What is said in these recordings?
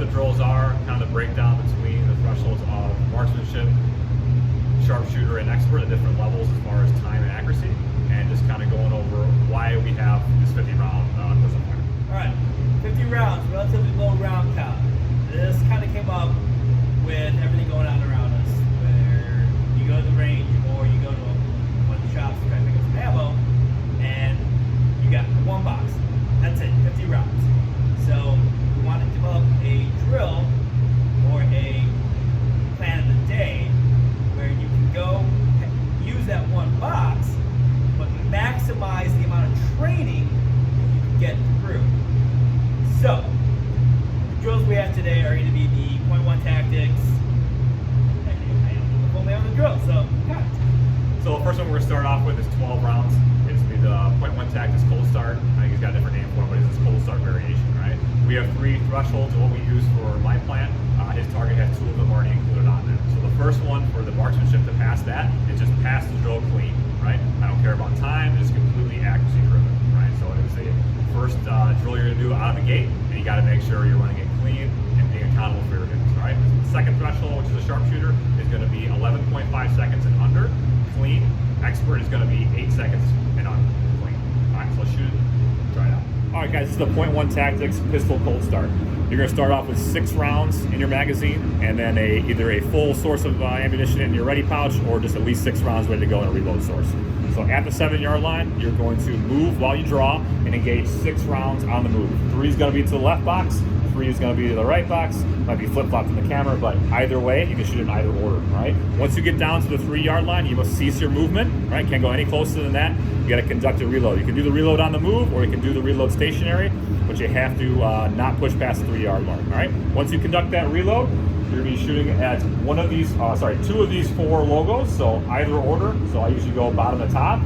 the drills are, kind of the breakdown between the thresholds of marksmanship, sharpshooter, and expert at different levels as far as time and accuracy, and just kind of going over why we have this 50 round pistol fire. All right, 50 rounds, relatively low round count. This kind of came up with everything going on around us, where you go to the range or you go to one of the shops to try to pick up some ammo, and you got one box. That's it, 50 rounds. So we want to develop a drill or a plan of the day where you can go use that one box, but maximize the amount of training that you can get through. So the drills we have today are going to be the .1 Tactics. I am the full name on the drill, so got it. So the first one we're going to start off with is 12 rounds. It's going to be the .1 Tactics Cold Start. I think he's got a different name for it, but it's this Cold Start variation, right? We have 3 thresholds of what we use for my plan. His target has 2 of them already included on there. So the first one for the marksmanship to pass that is just pass the drill clean, right? I don't care about time, it's completely accuracy driven, right? So it is the first drill you're going to do out of the gate, and you got to make sure you're running it clean and being accountable for your hits, right? The second threshold, which is a sharpshooter, is going to be 11.5 seconds and under, clean. Expert is going to be 8 seconds and under, clean. All right, so let's shoot it, try it out. All right, guys, this is the .1 Tactics Pistol Cold Start. You're going to start off with 6 rounds in your magazine, and then either a full source of ammunition in your ready pouch, or just at least 6 rounds ready to go in a reload source. So at the 7-yard line, you're going to move while you draw and engage 6 rounds on the move. 3 is going to be to the left box, 3 is going to be to the right box. Might be flip-flopped in the camera, but either way, you can shoot in either order, right? Once you get down to the 3-yard line, you must cease your movement, right? Can't go any closer than that. You got to conduct a reload. You can do the reload on the move, or you can do the reload stationary, but you have to not push past the 3-yard mark, all right? Once you conduct that reload, you're going to be shooting at 2 of these 4 logos, so either order. So I usually go bottom to top.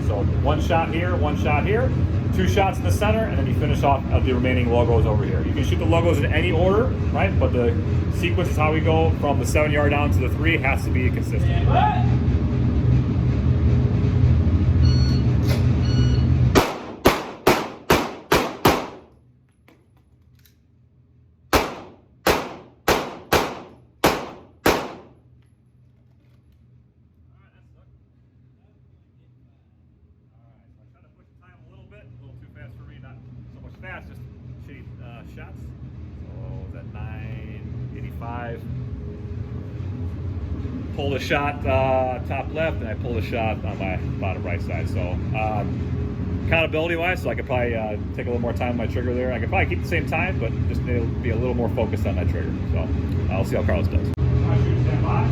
So 1 shot here, 1 shot here, 2 shots in the center, and then you finish off of the remaining logos over here. You can shoot the logos in any order, right? But the sequence is how we go from the 7-yard down to the 3. It has to be consistent. Fast, just shitty shots. So is that 985? Pulled a shot top left, and I pulled a shot on my bottom right side. So accountability wise, so I could probably take a little more time on my trigger there. I could probably keep the same time, but just be a little more focused on that trigger. So I'll see how Carlos does. Stand by.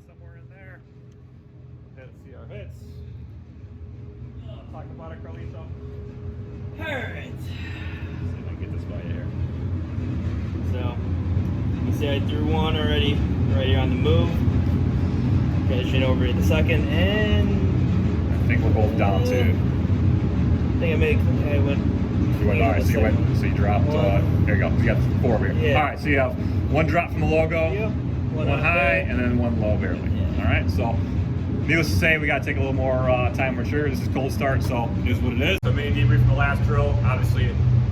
Somewhere in there. Let's see our hits. Talk about it, Carlito. Alright. See if I can get this by you here. So, you can see I threw 1 already, right here on the move. Finishing over in the second, and I think we're both down too. I think I went. You went, alright, so you dropped, there you go. We got 4 over here. Yeah. Alright, so you have 1 drop from the logo. Yep. One high, and then 1 low barely. Yeah. All right, so needless to say, we got to take a little more time on our trigger. This is Cold Start, so it is what it is. So mini debrief from the last drill. Obviously,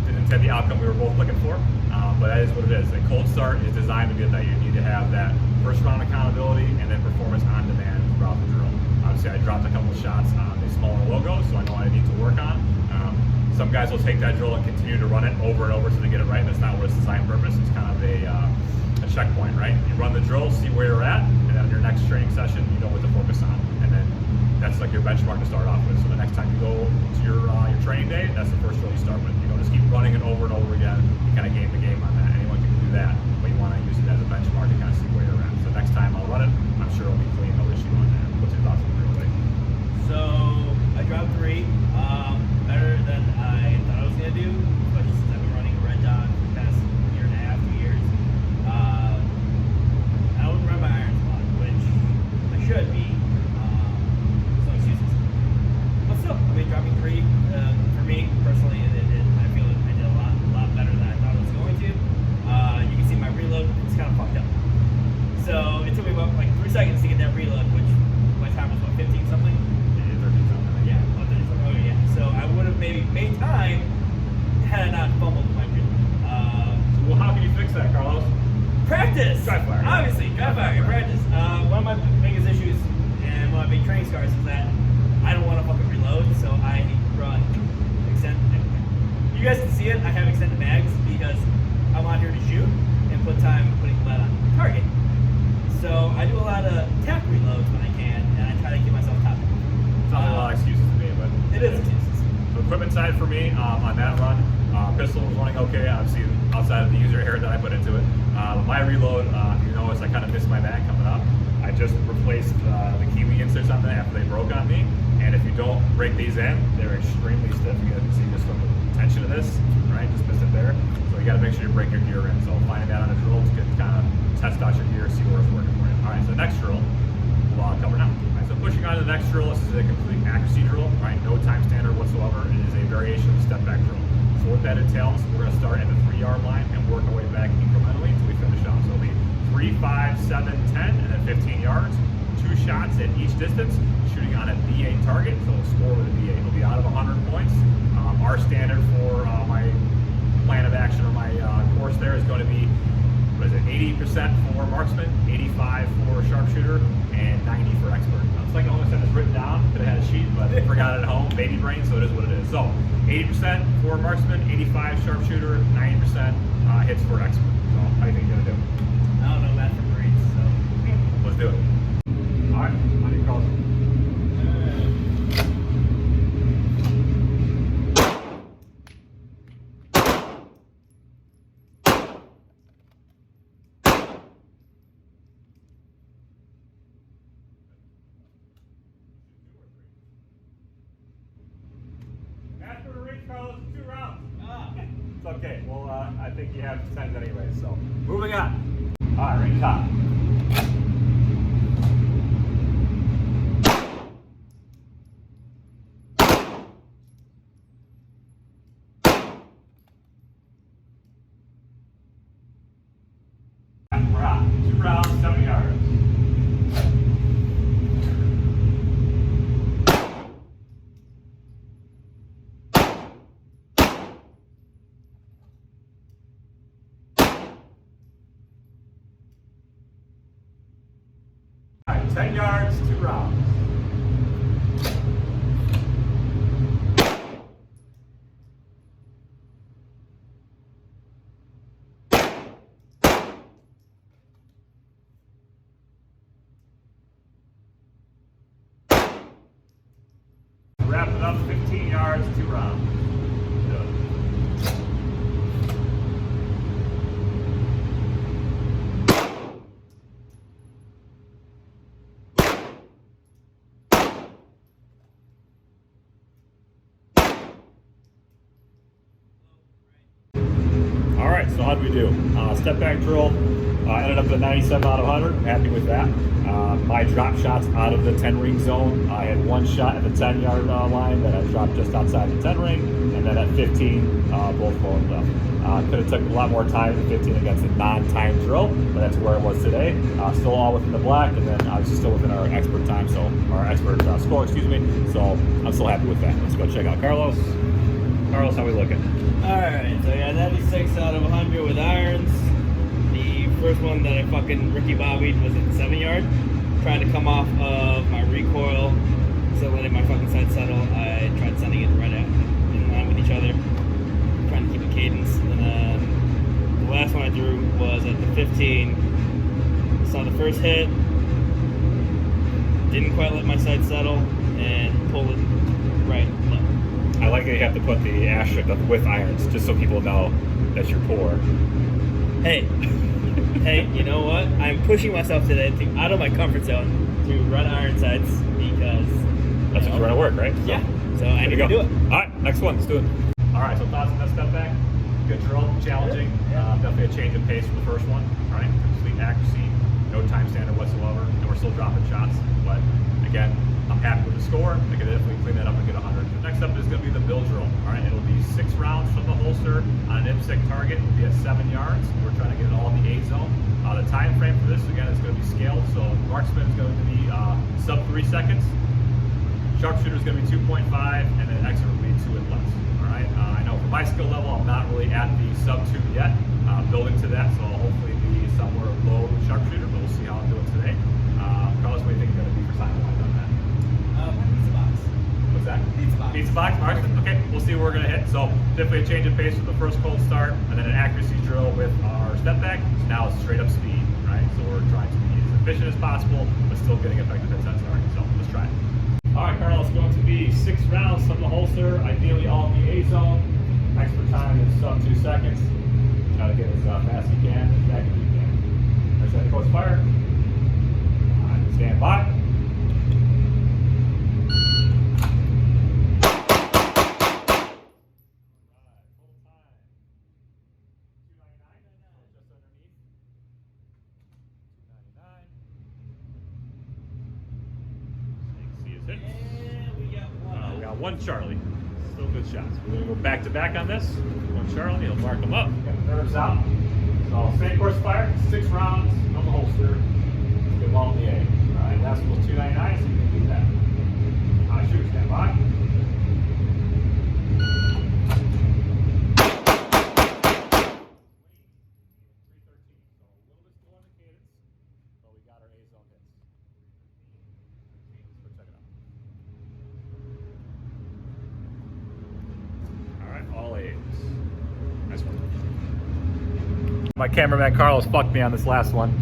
didn't get the outcome we were both looking for, but that is what it is. A Cold Start is designed to be that you need to have that first round accountability and then performance on demand throughout the drill. Obviously, I dropped a couple of shots on the smaller logos, so I know I need to work on. Some guys will take that drill and continue to run it over and over so they get it right. That's not what it's designed purpose. It's kind of a checkpoint, right? You run the drill, see where you're at, and then your next training session, you know what to focus on. And then that's like your benchmark to start off with. So the next time you go to your training day, that's the first drill you start with. You know, just keep running it over and over again. You kind of game the game on that. Anyone can do that, but you want to use it as a benchmark to kind of see where you're at. So next time I'll run it, I'm sure it'll be clean, no issue on that. What's your thoughts on the drill day? So I dropped 3, better than I thought I was gonna do, but since I've been running a red dot for the past 1.5 years, I don't run my irons a lot, which I should be. So excuses. practice. Dry fire. Obviously, dry fire in practice. One of my biggest issues and one of my big training scars is that I don't want to fucking reload, so I brought extended. You guys can see it. I have extended mags because I'm out here to shoot and put time putting lead on target. So I do a lot of tack reloads when I can, and I try to keep myself topic. Sounds like a lot of excuses to me, but It is excuses. So equipment side for me, on that run, pistol was running okay, obviously outside of the user error that I put into it. My reload, if you notice, I kind of missed my mag coming up. I just replaced the Kiwi inserts on that after they broke on me, and if you don't break these in, they're extremely stiff. You guys can see just from the tension of this, right? Just missed it there. So you got to make sure you break your gear in. So finding that on the drill to kind of test out your gear, see where it's working for you. All right, so the next drill, we'll cover now. All right, so pushing on to the next drill, this is a complete accuracy drill, right? No time standard whatsoever. It is a variation of step back drill. So what that entails, we're going to start at the 3-yard line and work our way back incrementally until we finish off. So it'll be 3, 5, 7, 10, and then 15 yards. 2 shots at each distance, shooting on a BA target. So we'll score with a BA. It'll be out of 100 points. Our standard for my plan of action or my course there is going to be, what is it, 80% for marksman, 85 for sharpshooter, and 90 for expert. It's like I almost had this written down, could have had a sheet, but I forgot it at home, baby brain, so it is what it is. So 80% for marksman, 85 sharpshooter, 90% hits for expert. So how do you think you're going to do? I don't know that for Marines, so. Let's do it. All right, how do you cross it? After the reach, Carlos, 2 rounds. It's okay. Well, I think you have 10 anyway, so moving on. All right, range hot. We're hot. 2 rounds, 70 yards. All right, 10 yards, 2 rounds. Wrap it up, 15 yards, 2 rounds. All right, so how did we do? Step back drill, ended up at 97 out of 100, happy with that. My drop shots out of the 10 ring zone, I had 1 shot at the 10-yard line that I dropped just outside the 10 ring, and then at 15, both rolling left. Could have took a lot more time at 15 against a non-time drill, but that's where it was today. Still all within the black, and then obviously still within our expert time, so our expert score, excuse me. So I'm still happy with that. Let's go check out Carlos. Carlos, how we looking? Alright, so I got 96 out of 100 with irons. The first one that I fucking Ricky Bobbied was at the 7-yard. Trying to come off of my recoil, so letting my fucking sight settle. I tried sending it right out in line with each other, trying to keep a cadence. And then the last one I threw was at the 15. Saw the first hit, didn't quite let my sight settle, and pulled it right low. I like that you have to put the asterisk up with irons, just so people know that you're poor. Hey, hey, you know what? I'm pushing myself today to out of my comfort zone to run iron sights because That's what you're going to work, right? Yeah. So I need to do it. All right, next one. Let's do it. All right, so thoughts on that step back? Good drill, challenging. Yeah. Definitely a change of pace from the first one. All right, complete accuracy, no time standard whatsoever, and we're still dropping shots. But again, I'm happy with the score. I could definitely clean that up and get 100. The next up is going to be the bill drill. All right, it'll be 6 rounds from the holster on an IPSC target. It'll be at 7 yards. We're trying to get it all in the A zone. The time frame for this, again, is going to be scaled. So marksman is going to be sub 3 seconds. Sharpshooter is going to be 2.5, and then expert will be 2 and less. All right. I know for my skill level, I'm not really at the sub 2 yet. Building to that, so I'll hopefully be somewhere low sharpshooter, but we'll see how I'm doing today. Carlos, what do you think you're going to be for time-wise on that? Pizza box. What's that? Pizza box. Pizza box, Marston? Okay, we'll see where we're going to hit. So definitely a change of pace with the first cold start, and then an accuracy drill with our step back. So now it's straight up speed, right? So we're trying to be as efficient as possible, but still getting effective hits on target. So let's try it. All right, Carlos, going to be 6 rounds from the holster, ideally all in the A zone. Expert time is sub 2 seconds. Try to get as fast as you can, as exactly as you can. Next set goes fire. All right, stand by. We got one Charlie. Still good shots. We're going to go back to back on this. One Charlie, he'll mark them up. Get the nerves out. So same course fire, 6 rounds on the holster. Get them all in the A. All right, that's equals 299, so you can do that. Shoot, stand by. All A's. Nice one. My cameraman Carlos fucked me on this last one.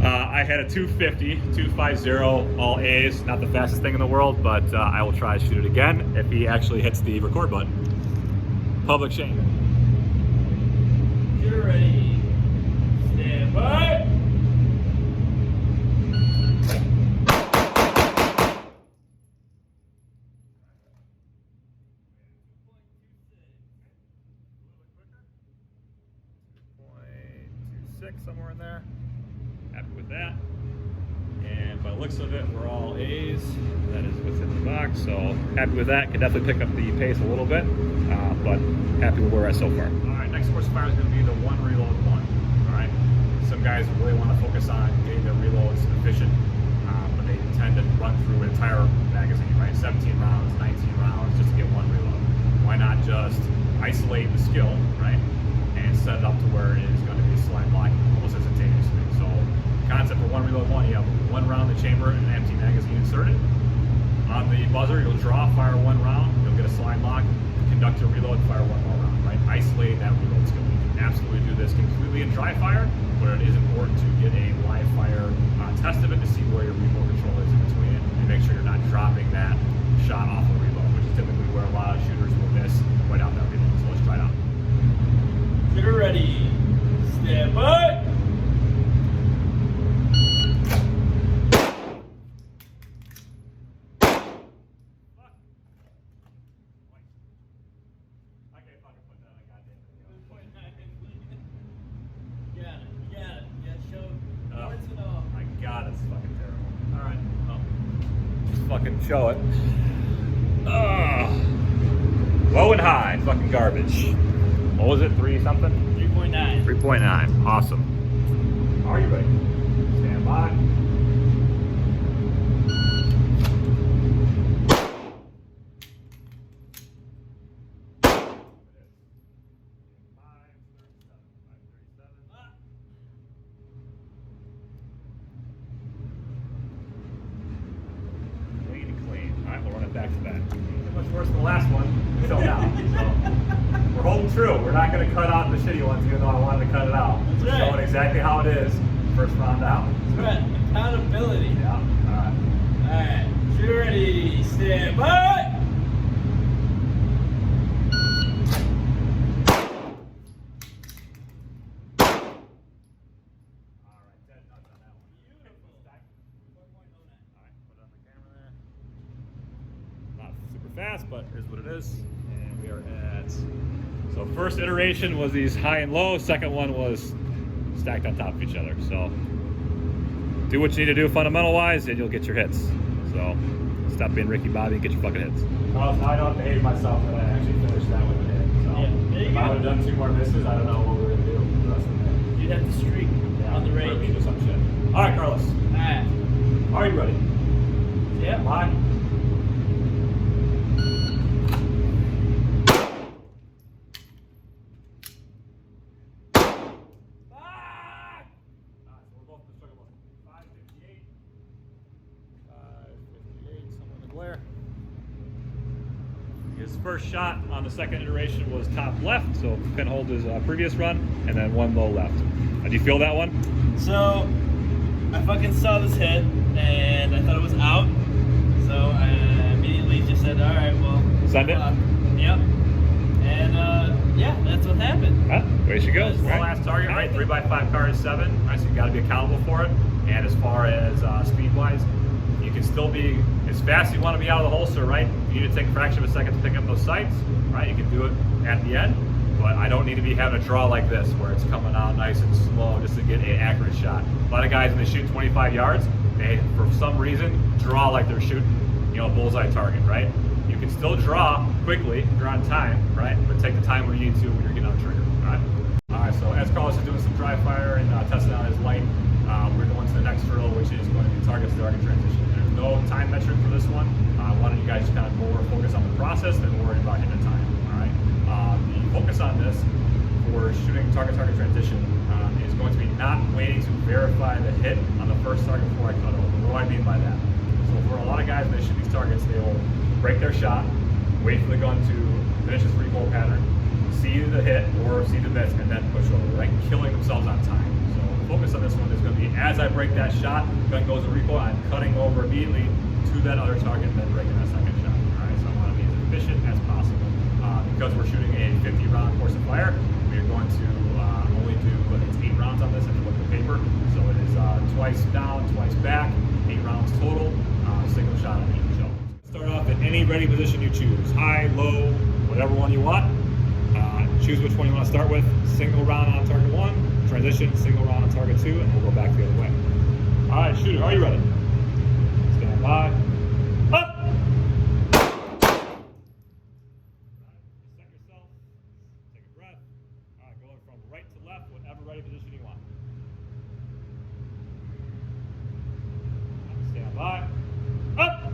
I had a 250, 250, all A's. Not the fastest thing in the world, but I will try to shoot it again if he actually hits the record button. Public shame. You're ready. Stand by. Somewhere in there. Happy with that. And by the looks of it, we're all A's. That is within the box. So happy with that. Can definitely pick up the pace a little bit, but happy with where we're at so far. All right, next course fire is going to be the 1 reload 1. All right. Some guys really want to focus on getting their reloads efficient, but they tend to run through an entire magazine, right? 17 rounds, 19 rounds, just to get 1 reload. Why not just isolate the skill, right? And set it up to where it is going to be slide lock almost instantaneously. So concept for 1 reload 1, you have 1 round in the chamber and an empty magazine inserted. On the buzzer, you'll draw, fire 1 round, you'll get a slide lock, conduct your reload, fire 1 more round, right? Isolate that reload skill. You can absolutely do this completely in dry fire, but it is important to get a live fire test of it to see where your recoil control is in between it, and make sure you're not dropping that shot off the reload, which is typically where a lot of shooters will miss right out that reload. So let's try it out. You're ready. Stand by. My God, it's fucking terrible. All right, well, just fucking show it. Low and high, fucking garbage. What was it? 3 something? 3.9. 3.9. Awesome. Are you ready? Stand by. Back to back. Much worse than the last one until now. So we're holding true. We're not going to cut out the shitty ones, even though I wanted to cut it out. That's right. Showing exactly how it is. First round out. That's right. Accountability. Yeah. All right. You're ready. Stand by. Fast, but here's what it is. And we are at, so first iteration was these high and low, second one was stacked on top of each other. So do what you need to do fundamental wise and you'll get your hits. So stop being Ricky Bobby and get your fucking hits. I don't behave myself that I actually finished that with a hit. So yeah, if I would have done 2 more misses, I don't know what we were going to do for the rest of the day. You'd have to streak on the range. Or some shit. All right, Carlos. All right. Are you ready? Yeah. Bye. first shot on the second iteration was top left, so pinholed his previous run, and then one low left. Do you feel that one? So I fucking saw this hit and I thought it was out. So I immediately just said, all right, well, send it. Yep. And yeah, that's what happened. Way she goes. Right. Last target, right? 3x5 card is 7. Right, so you got to be accountable for it. And as far as speed-wise, you can still be as fast as you want to be out of the holster, right? You need to take a fraction of a second to pick up those sights, right? You can do it at the end, but I don't need to be having a draw like this where it's coming out nice and slow just to get an accurate shot. A lot of guys, when they shoot 25 yards, they, for some reason, draw like they're shooting, you know, a bullseye target, right? You can still draw quickly, draw on time, right? But take the time when you need to when you're getting on the trigger, right? All right, so as Carlos is doing some dry fire and testing out his light, we're going to the next drill, which is going to be target to target transition. There's no time metric for this one. I wanted you guys to kind of more focus on the process than worry about hitting the time, all right? The focus on this for shooting target to target transition is going to be not waiting to verify the hit on the first target before I cut over. What do I mean by that? So for a lot of guys, when they shoot these targets, they will break their shot, wait for the gun to finish its recoil pattern, see the hit or see the miss, and then push over, right? Killing themselves on time. So the focus on this one is going to be as I break that shot, gun goes to recoil, I'm cutting over immediately to that other target and then breaking that second shot. All right, so I want to be as efficient as possible. Because we're shooting a 50 round course of fire, we are going to only do, it's 8 rounds on this, if you look at the paper. So it is twice down, twice back, 8 rounds total, single shot on each shell. Start off at any ready position you choose, high, low, whatever one you want. Choose which one you want to start with. Single round on target 1, transition, single round on target 2, and we'll go back the other way. All right, shooter, are you ready? Stand by. Up! Set yourself, take a breath. All right, going from right to left, whatever ready position you want. Stand by. Up!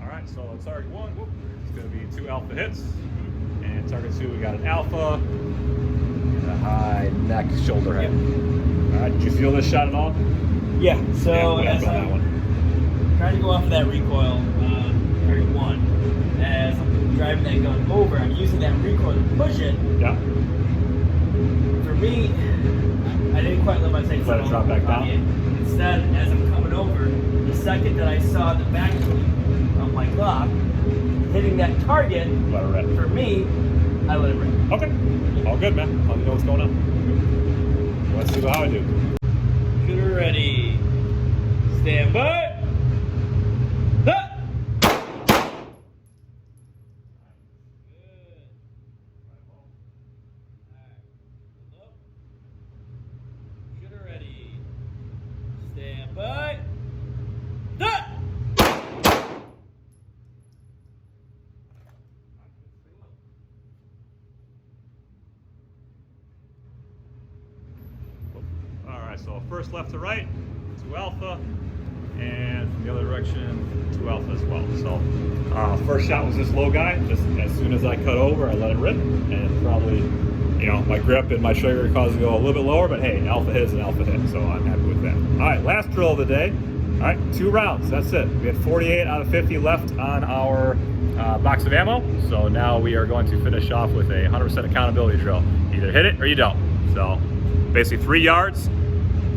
All right, so target 1, it's going to be 2 alpha hits, and target 2, we got an alpha, and a high neck shoulder hit. All right, did you feel this shot at all? Yeah. So yeah, as I'm trying to go off of that recoil, target 1, as I'm driving that gun over, I'm using that recoil to push it. Yeah. For me, I didn't quite let my sights let it drop back down. Instead, as I'm coming over, the second that I saw the back of my Glock hitting that target, let it rip. For me, I let it rip. Okay, all good, man. Let me know what's going on. Let's see how I do. Shooter ready. Stand by. Stand by. All right, so first left to right, 2 alpha, and from the other direction, 2 alpha as well. So first shot was this low guy. Just as soon as I cut over, I let it rip, and probably, you know, my grip and my trigger caused it to go a little bit lower, but hey, alpha hit is an alpha hit, so I'm happy with that. All right, last drill of the day. All right, 2 rounds, that's it. We had 48 out of 50 left on our box of ammo, so now we are going to finish off with a 100% accountability drill. Either hit it or you don't. So basically 3 yards,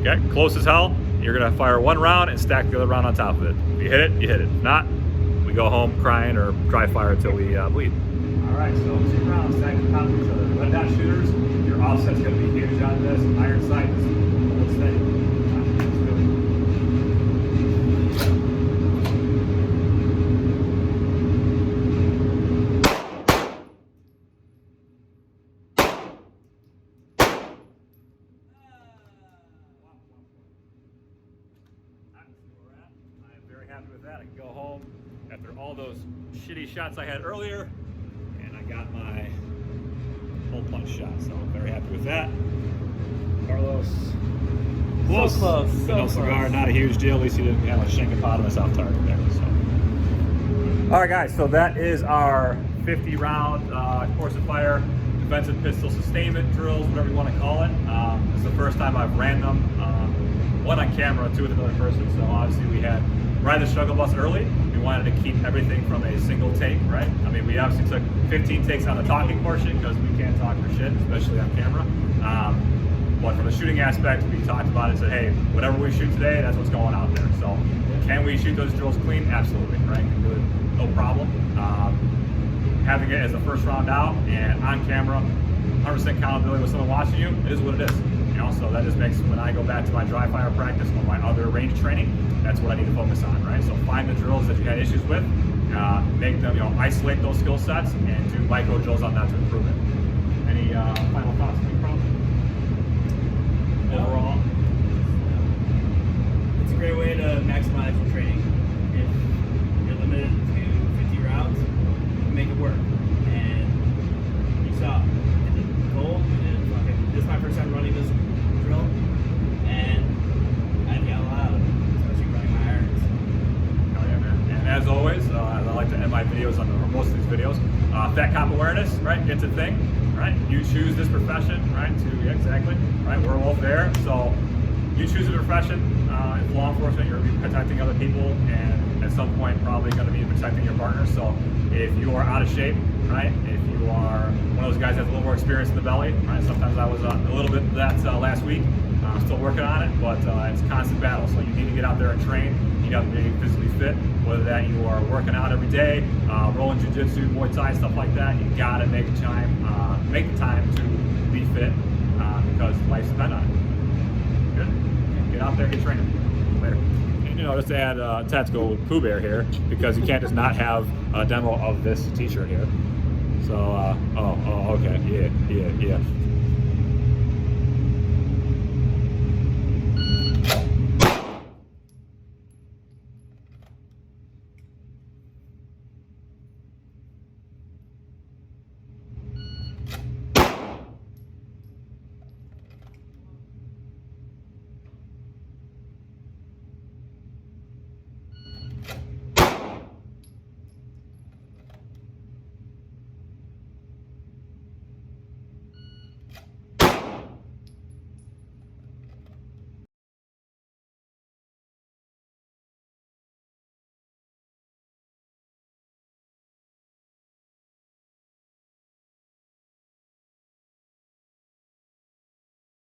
okay, close as hell. You're gonna fire 1 round and stack the other round on top of it. If you hit it, you hit it. If not, we go home crying or dry fire until we bleed. All right, so 2 rounds stacked on top of each other. Red dot shooters, your offset's gonna be huge on this. Iron sight is a little steady. Happy with that. I can go home after all those shitty shots I had earlier, and I got my hole punch shot, so I'm very happy with that. Carlos, close. So close. But So no cigar, close. not a huge deal. At least he didn't have a shankopotamus off target there. So. All right, guys, so that is our 50 round course of fire. defensive pistol sustainment drills, whatever you want to call it. It's the first time I've ran them, one on camera, two with another person. So obviously we had ride the struggle bus early. We wanted to keep everything from a single take, right? I mean, we obviously took 15 takes on the talking portion because we can't talk for shit, especially on camera. But from the shooting aspect, we talked about it and said, hey, whatever we shoot today, that's what's going out there. So can we shoot those drills clean? Absolutely, right? Can do it, no problem. Having it as the first round out and on camera, 100% accountability with someone watching you, it is what it is. You know, so that just makes, when I go back to my dry fire practice or my other range training, that's what I need to focus on, right? So find the drills that you had issues with, make them, isolate those skill sets and do micro drills on that to improve it. Any final thoughts, Pro? Overall? It's a great way to maximize your training. If you're limited to 50 rounds, you can make it work. And you saw the goal. This is my first time running this drill, and I yell loud, especially running my irons. Oh yeah, man. And as always, as I like to end my videos on or most of these videos, fat cop awareness, right? It's a thing, right? You choose this profession, right? Exactly, right? We're both there, so you choose a profession. In law enforcement, you're going to be protecting other people, and at some point, probably going to be protecting your partner. So if you are out of shape, right? If you are one of those guys that has a little more experience in the belly, right? Sometimes I was a little bit of that last week. I'm still working on it, but it's a constant battle. So you need to get out there and train. You got to be physically fit, whether that you are working out every day, rolling jiu-jitsu, Muay Thai, stuff like that. You got to make the time to be fit because life's depend on it. Good. Get out there, get training. Later. And just to add tactical Pooh Bear here, because you can't just not have a demo of this t-shirt here. So, okay, yeah.